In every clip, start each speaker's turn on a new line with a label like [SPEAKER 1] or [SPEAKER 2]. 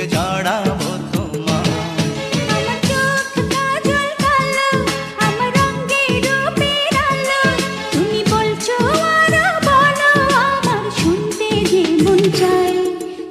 [SPEAKER 1] বুকে জড়াবো তোমার।
[SPEAKER 2] আমার চোখ কাজল কালো, আমার রঙের রূপের আলো, তুমি বলছো আরো বলো, আমার শুনতে যে মন চায়।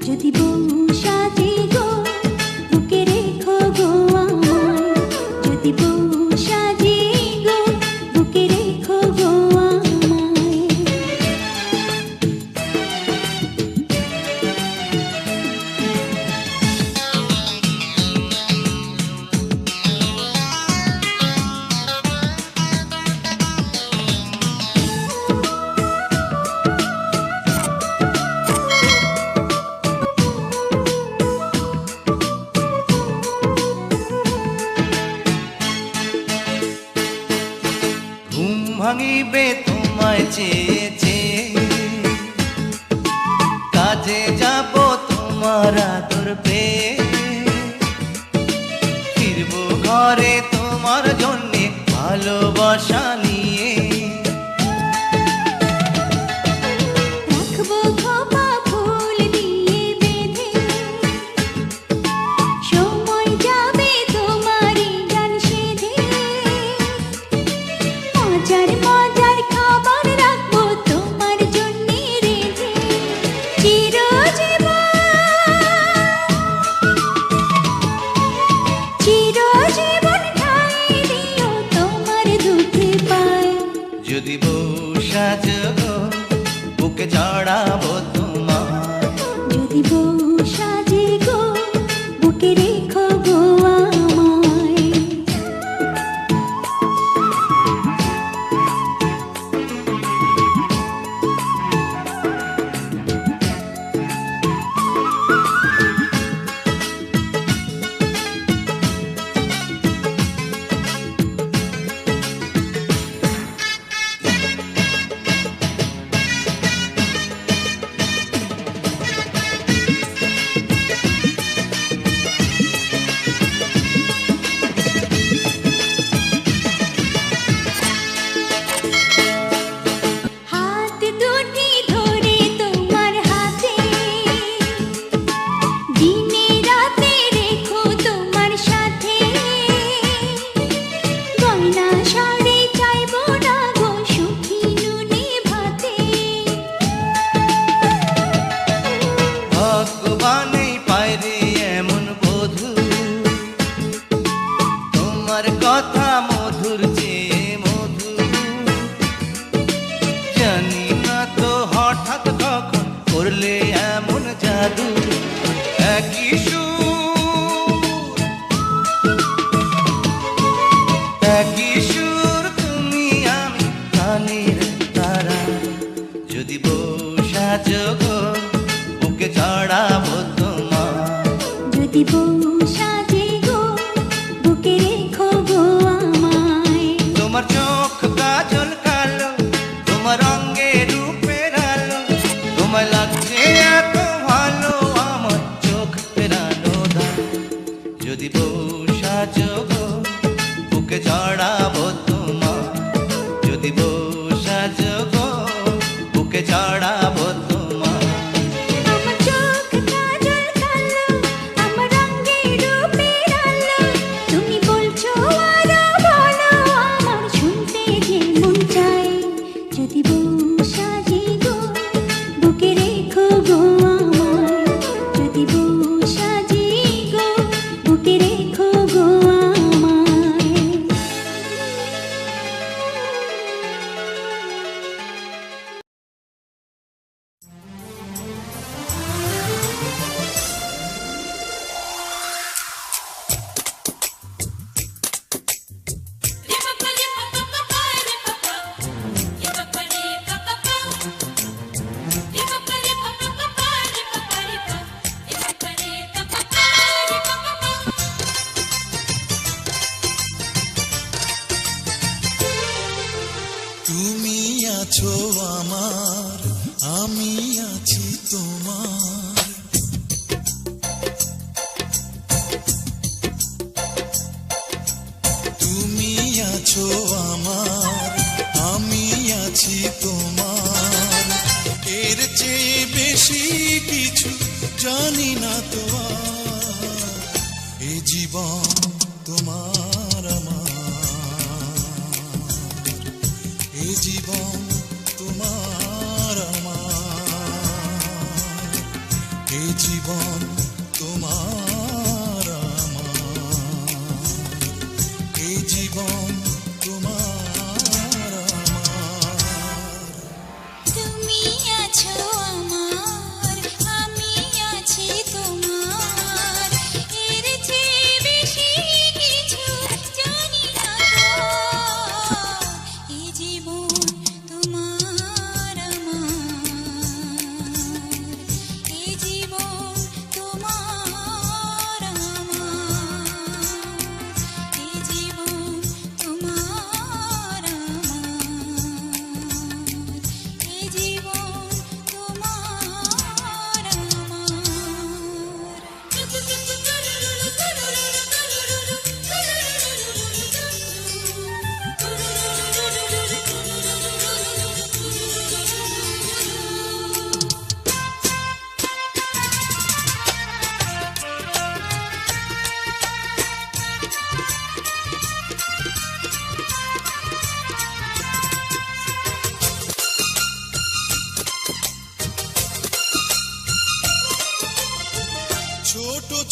[SPEAKER 2] যদি বউ সাজে গো, বুকে রেখো গো আমায়। যদি বউ সাজে গো, বুকে রেখো গো আমায়।
[SPEAKER 1] ঘুম ভাঙিবে তোমায় চেয়ে চেয়ে, কাজে যাব তোমার আদর পেয়ে, ফিরবো ঘরে তোমার জন্যে ভালোবাসা নিয়ে।
[SPEAKER 2] রাখবো খোপা ফুল দিয়ে বেঁধে, সময় যাবে তোমারই গান সেধে। মজার মজার খাবার রাখবো তোমার জন্যে রেঁধে। চিরজীবন ঠাঁই দিও তোমার দুধে পায়।
[SPEAKER 1] যদি বউ সাজগো, বুকে জড়াবো তোমার।
[SPEAKER 2] যদি বউ সাজে গো, বুকে রেখো গো আমায়। হাত দুটি ধরে তোমার হাতে, দিনে রাতে রেখো তোমার সাথে। গয়না শাড়ি চাইবো না গো, সুখী নুনে ভাতে।
[SPEAKER 1] ভগবানেই পায় রে এমন বধূ, তোমার কথা মধুর চেয়ে মধু। জানি না তো হঠাৎ কখন করলে এমন জাদু। একই সুর, একই সুর, তুমি আমি কানের তারা। যদি বউ সাজগো, বুকে জড়াবো তোমার।
[SPEAKER 2] যদি বউ সাজে গো, বুকে রেখো গো আমায়।
[SPEAKER 1] তোমার চোখ কাজল কালো, তোমার রঙে রূপের আলো, তোমায় লাগছে এত ভালো আমার চোখ ফেরানো দায়। যদি বউ সাজগো, বুকে জড়াবো তোমার। যদি বউ সাজগো, বুকে জড়াবো তোমার।
[SPEAKER 2] আমার চোখ কাজল কালো, আমার রঙের রূপের আলো, তুমি বলছো আরো বলো, আমার শুনতে যে মন চায়। যদি বউ সাজে গো, বুকে রেখো গো আমায়। যদি বউ সাজে গো, বুকে রেখো গো আমায়।
[SPEAKER 3] Papa,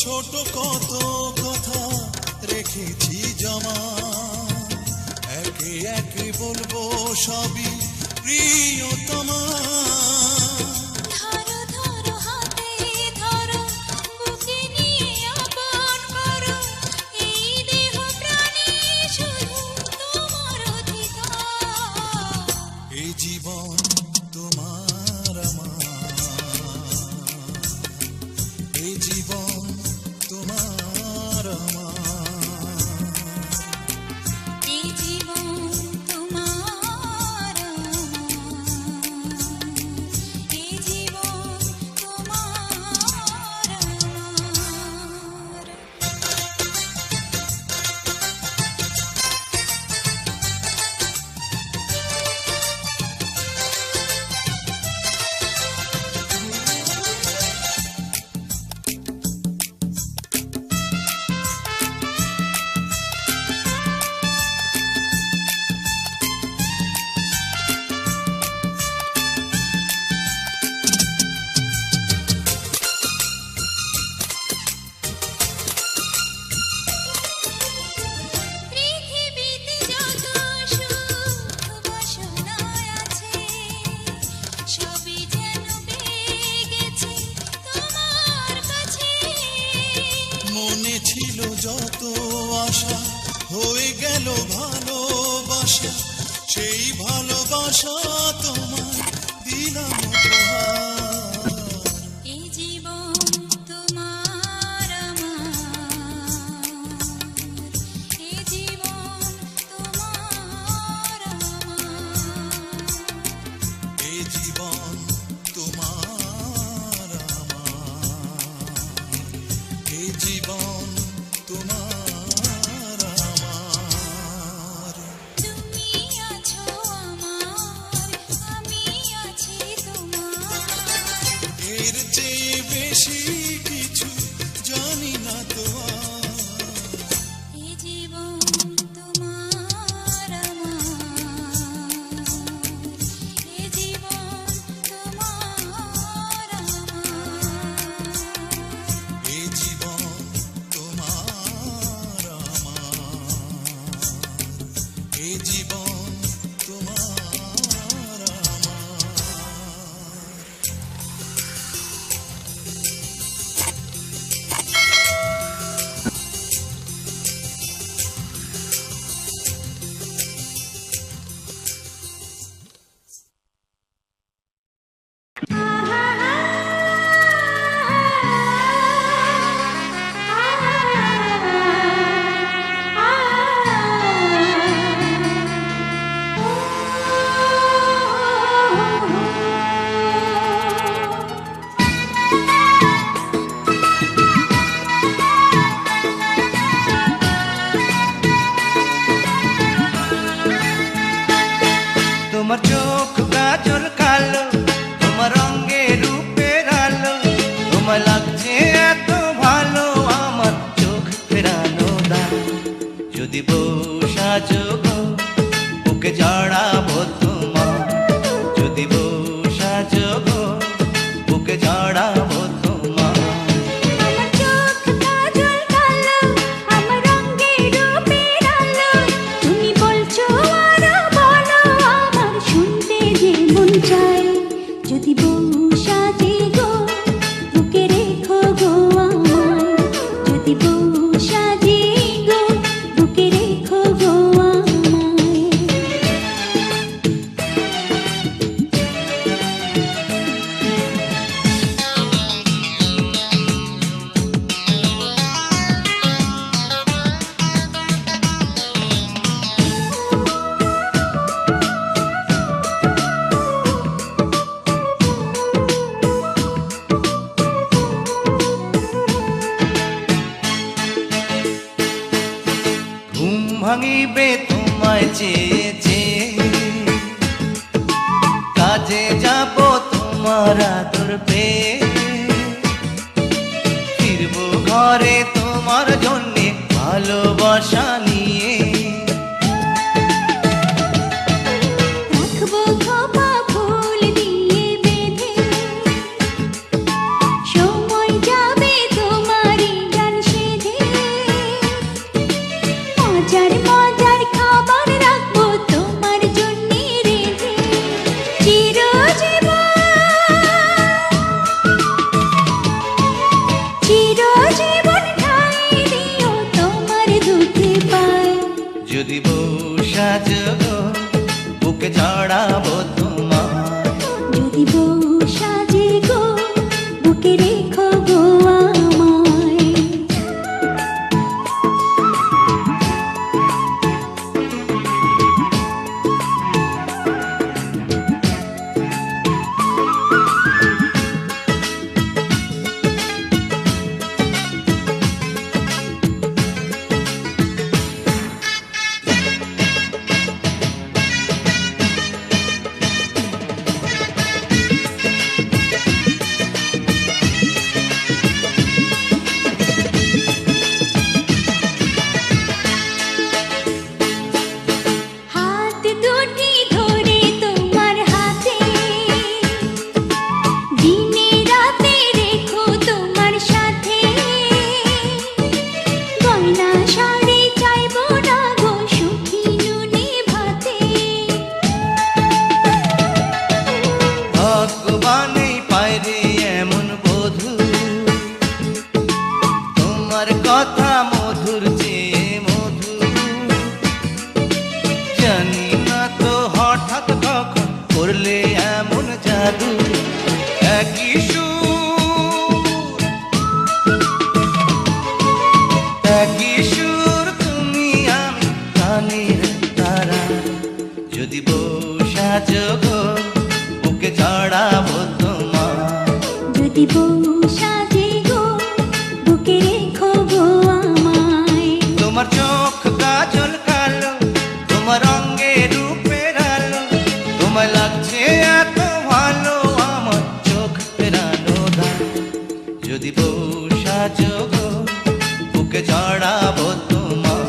[SPEAKER 3] ছোট কত কথা রেখেছি জমা, একে একে বলবো সবই প্রিয়তমা।
[SPEAKER 2] ধরো ধরো হাতে ধরো, বুকে নিয়ে আপন করো, এই দেহ প্রাণে শুধু তোমার অধিকার।
[SPEAKER 3] এই জীবন তোমার আমার, এই জীবন তোমার আমার,
[SPEAKER 2] এই জীবন তোমার আমার, এই জীবন তোমার আমার। পৃথিবীতে যত সুখ বাসনা আছে, সবই যেন পেয়ে গেছি তোমার কাছে।
[SPEAKER 3] মনে ছিল যত আশা হয়ে গেল ভালোবাসা, সেই ভালোবাসা তোমায় দিলাম উপহার।
[SPEAKER 2] এই জীবন তোমার আমার, এই জীবন তোমার আমার,
[SPEAKER 3] এই জীবন তোমার আমার, এই জীবন তোমার আমার।
[SPEAKER 2] তুমি আছো আমার, আমি আছি তোমার।
[SPEAKER 3] এর চেয়ে বেশি কিছু জানি না তো আর।
[SPEAKER 2] এই জীবন তোমার আমার, এই জীবন তোমার আমার,
[SPEAKER 3] এই জীবন তোমার আমার, এই জীবন তোমার আমার।
[SPEAKER 1] তোমার চোখ গাজল কালো, তোমার রঙে রূপের আলো, তোমার লাগছে এত ভালো আমার চোখ ফেরানো দাও। যদি বউ সাজো গো, বুকে জড়াবো তোমার। যদি বউ সাজো গো, বুকে জড়াবো তোমার।
[SPEAKER 2] আমার চোখ কাজল কালো, আমার রঙে রূপের আলো, তুমি বলছো আরো বলো, আমার শুনতে যে মন চায়। যদি বউ সাজে গো, বুকে রেখো গো আমায়। যদি বউ সাজে গো, বুকে রেখো গো আমায়।
[SPEAKER 1] ঘুম ভাঙিবে তোমায় চেয়ে চেয়ে, কাজে যাব তোমার আদর পেয়ে। ফিরবো ঘরে তোমার জন্যে ভালোবাসা নিয়ে।
[SPEAKER 2] রাখবো খোপা ফুল দিয়ে বেঁধে, সময় যাবে তোমারই
[SPEAKER 1] তোমার কথা মধুর চেয়ে মধু, জানি না তো হঠাৎ কখন করলে এমন জাদু। একই সুর, একই সুর, তুমি আমি কানের তারা। যদি বউ সাজো গো, বুকে চড়াবো তোমার।
[SPEAKER 2] যদি বউ সাজে গো, বুকে রেখো গো আমায়।
[SPEAKER 1] তোমার চোখ কাজল কালো, তোমার অঙ্গে রূপের আলো, তোমায় লাগছে এত ভালো আমার চোখ ফেরানো দায়। যদি বউ সাজো গো, বুকে চড়াবো তোমার।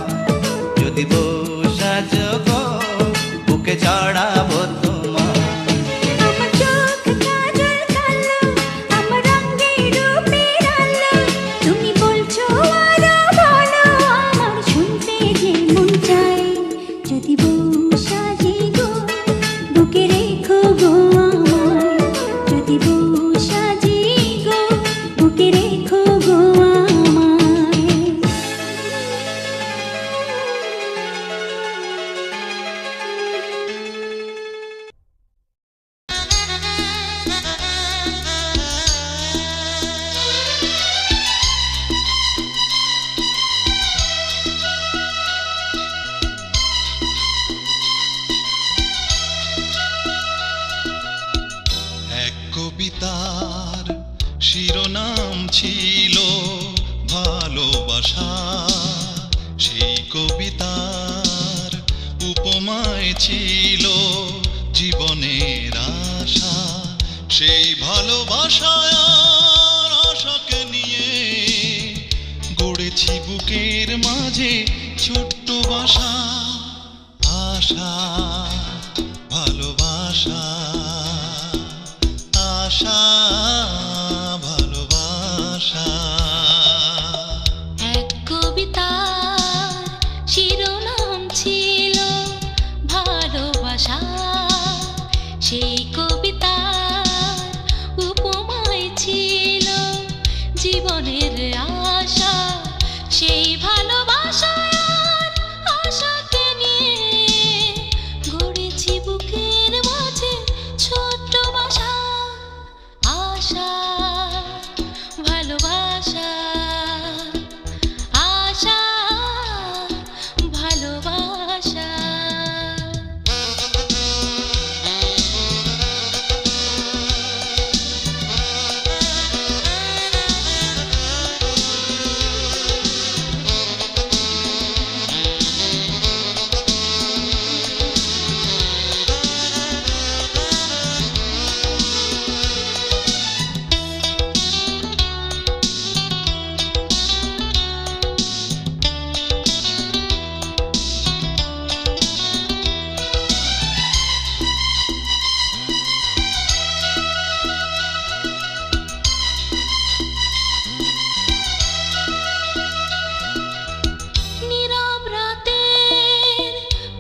[SPEAKER 1] যদি বউ সাজো গো, বুকে চড়াবো তোমার।
[SPEAKER 2] আমার চোখ কাজল কালো, আমার রঙে রূপের আলো, তুমি বলছো আরো ভালো, আমার শুনতে যে মন চায়। যদি বউ সাজে গো, বুকে রেখো গো আমায়। যদি বউ সাজে গো, বুকে রেখো গো আমায়।
[SPEAKER 3] এক কবিতার শিরোনাম ছিল ভালোবাসা, সেই কবিতার উপমায় ছিল জীবনের আশা। সেই ভালোবাসায় আর আশাকে নিয়ে গড়েছি বুকের মাঝে ছোট্ট বাসা। আশা, ভালোবাসা, আশা, ভালোবাসা।
[SPEAKER 2] এক কবিতার শিরোনাম ছিল ভালোবাসা, সেই কবিতার উপমায় ছিল জীবনের আশা। সেই ভালোবাসায় আর আশাকে নিয়ে গড়েছি বুকের মাঝে ছোট্ট বাসা। আশা, ভালোবাসা, আশা, ভালোবাসা। নীরব রাতের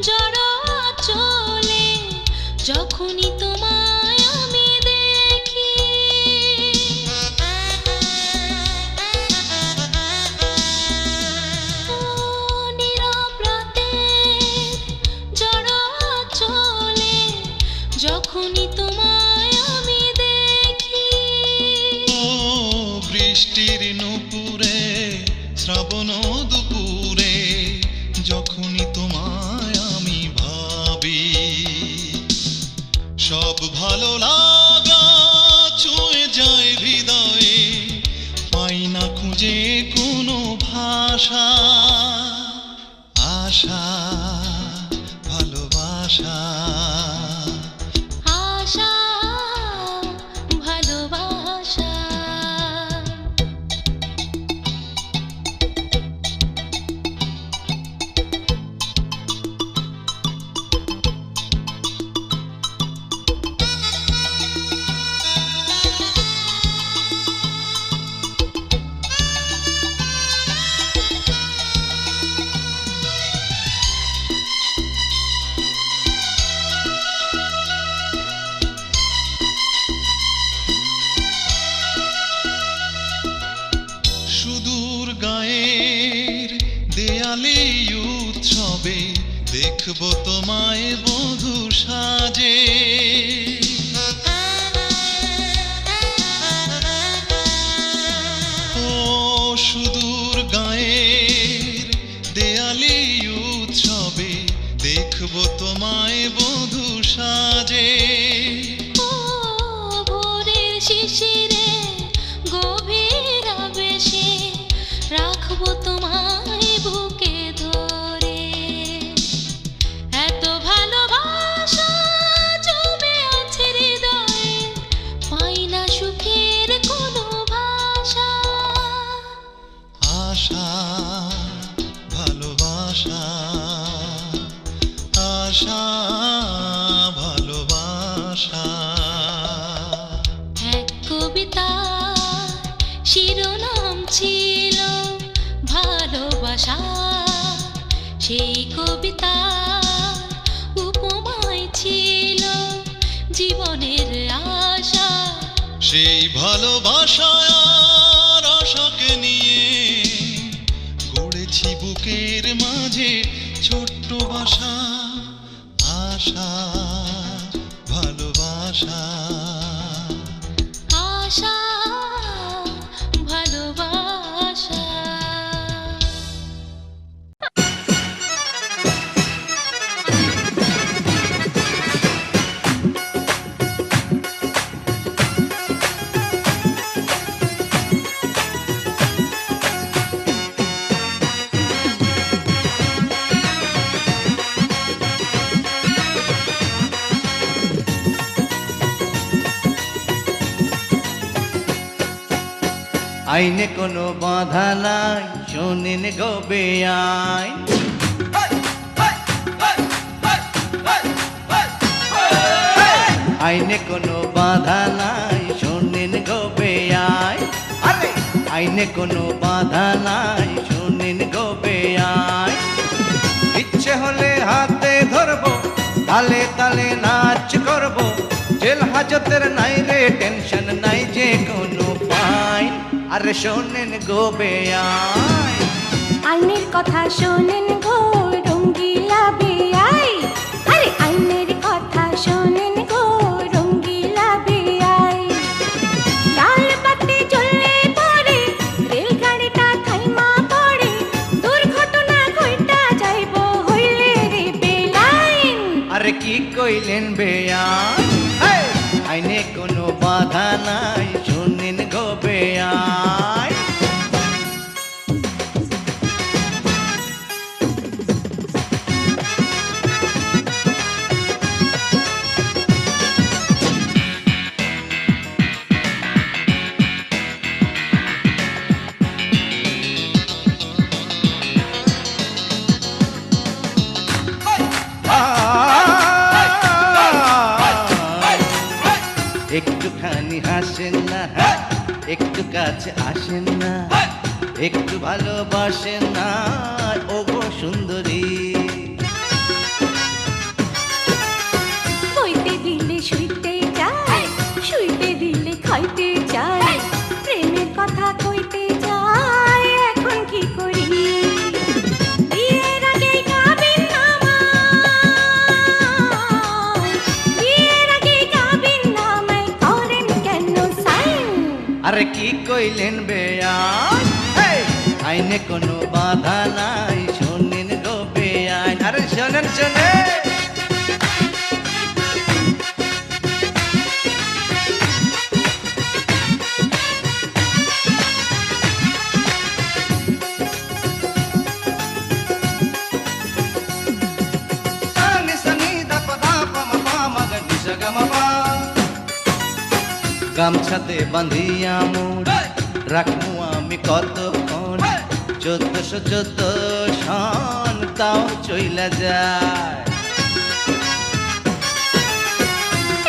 [SPEAKER 2] জড়ো আঁচলে যখনই তোমায় আমি দেখি, ও নীরব রাতের জড়ো আঁচলে যখনই তোমায় আমি দেখি।
[SPEAKER 3] ও বৃষ্টির নুপুরে, শ্রাবণ দুপুরে, যখনই তোমায় আমি ভাবি, সব ভালো লাগা ছুঁয়ে যায় হৃদয়ে, পাই না খুঁজে কোনো ভাষা। আশা, ভালোবাসা,
[SPEAKER 2] আশা, ভালোবাসা।
[SPEAKER 3] গায়ের দেয়ালি উৎসবে দেখব তোমায় বধূ সাজে। ও সুদূর গায়ের দেয়ালি উৎসবে দেখব তোমায় বধূ সাজে।
[SPEAKER 2] ও ভোরের শিশিরে গভীর আবেশে রাখবো তোমায় বুকে ধরে। এত ভালোবাসা জমে আছে হৃদয়ে, পাই না সুখের কোনো ভাষা।
[SPEAKER 3] আশা ভালোবাসা, আশা ভালোবাসা।
[SPEAKER 2] এক কবিতা শিরোনাম ছিল ভালোবাসা, সেই কবিতা উপমায় ছিল জীবনের আশা।
[SPEAKER 3] সেই ভালোবাসা আর আশাকে নিয়ে গড়েছি বুকের মাঝে ছোট্ট বাসা। আশা ভালোবাসা,
[SPEAKER 2] আশা ভালোবাসা।
[SPEAKER 1] আইনে কোনো বাধা নাই, শোনেন গো বেআইন। আইনে কোনো বাধা নাই, শোনেন গো বেআইন। আরে আইনে কোনো বাধা নাই, শোনেন গো বেআইন। ইচ্ছে হলে হাতে ধরবো, তালে তালে নাচ করবো। জেল হাজতের নাই রে টেনশন, নাই যে কোনো ফাইন। আরে শোনেন গো বেআইন।
[SPEAKER 2] আইনের কথা শোনেন গো রঙ্গিলা বেআই। আরে আইনের কথা শোনেন গো রঙ্গিলা বেআই। লাল বাতি জ্বললে পরে রেলগাড়িটা থাইমা পড়ে, দুর্ঘটনা ঘইটা যাইব হইলে রে বেলাইন।
[SPEAKER 1] আরে কি কইলেন বেআইন? আইনে কোনো বাধা নাই, শোনেন গো বেআইন। একটুখানি হাসেন না, একটু কাছে আসেন না, একটু ভালোবাসেন না ও গো সুন্দরী।
[SPEAKER 2] বইতে দিলে শুইতে যায়, শুইতে দিলে খাইতে যায়, প্রেমের কথা কইতে যায়, এখন কি করি? বিয়ের আগে কাবিননামায়, বিয়ের আগে কাবিননামায় করেন কেন সাইন?
[SPEAKER 1] আরে কি কইলেন বেআইন? আইনে কোনো বাধা নাই, শোনেন গো বেআইন। আরে শোনেন শোনেন। গামছাতে বাঁধিয়া মোর রাখবো আমি কতক্ষণ, 1414 সন তাও চইলা যায়।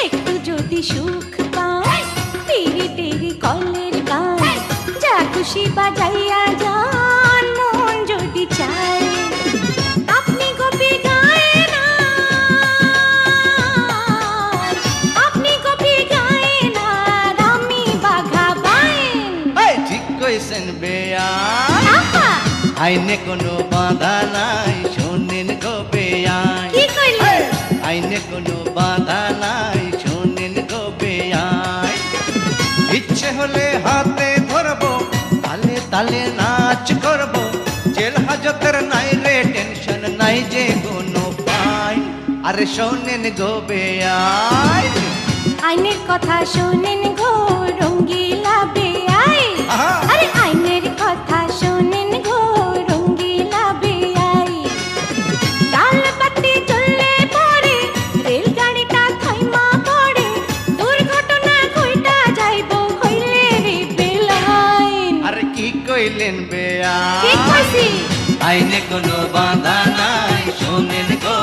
[SPEAKER 2] একটু যদি সুখ পায় তেরি তেরি কলের গান, যা খুশি বাজাইয়া যান মন যদি চায়। আপনি গোপী গায়েন, আপনি গোপী গায়েন, আমি বাঘা বাইন।
[SPEAKER 1] ঠিক কইছেন বেআইন। আইনে কোনো বাধা নাই শোনেন গো বেয়াই
[SPEAKER 2] কি কইলে
[SPEAKER 1] আইনে কোনো বাধা নাই শোনেন গো বেয়াই ইচ্ছে হলে হাতে ধরবো তালে তালে নাচ করবো জেল হাজতের নাই রে টেনশন নাই যে কোনো পাই আরে শোনেন গো বেয়াই
[SPEAKER 2] আইনের কথা শোনেন গো রঙ্গিলা বেয়াই
[SPEAKER 1] আহা।
[SPEAKER 2] আরে আইনের কথা শোনেন গো রঙ্গিলা বেয়াই ডাল বাতি চললে পরে রেলগাড়িটা থাইমা পড়ে দুর্ঘটনা ঘইটা যাইবো হইলে রে বেলাইন
[SPEAKER 1] আরে কি কইলেন
[SPEAKER 2] ঠিক
[SPEAKER 1] বেয়াই
[SPEAKER 2] কইছি
[SPEAKER 1] আইনে কোনো বাধা নাই শোনেন গো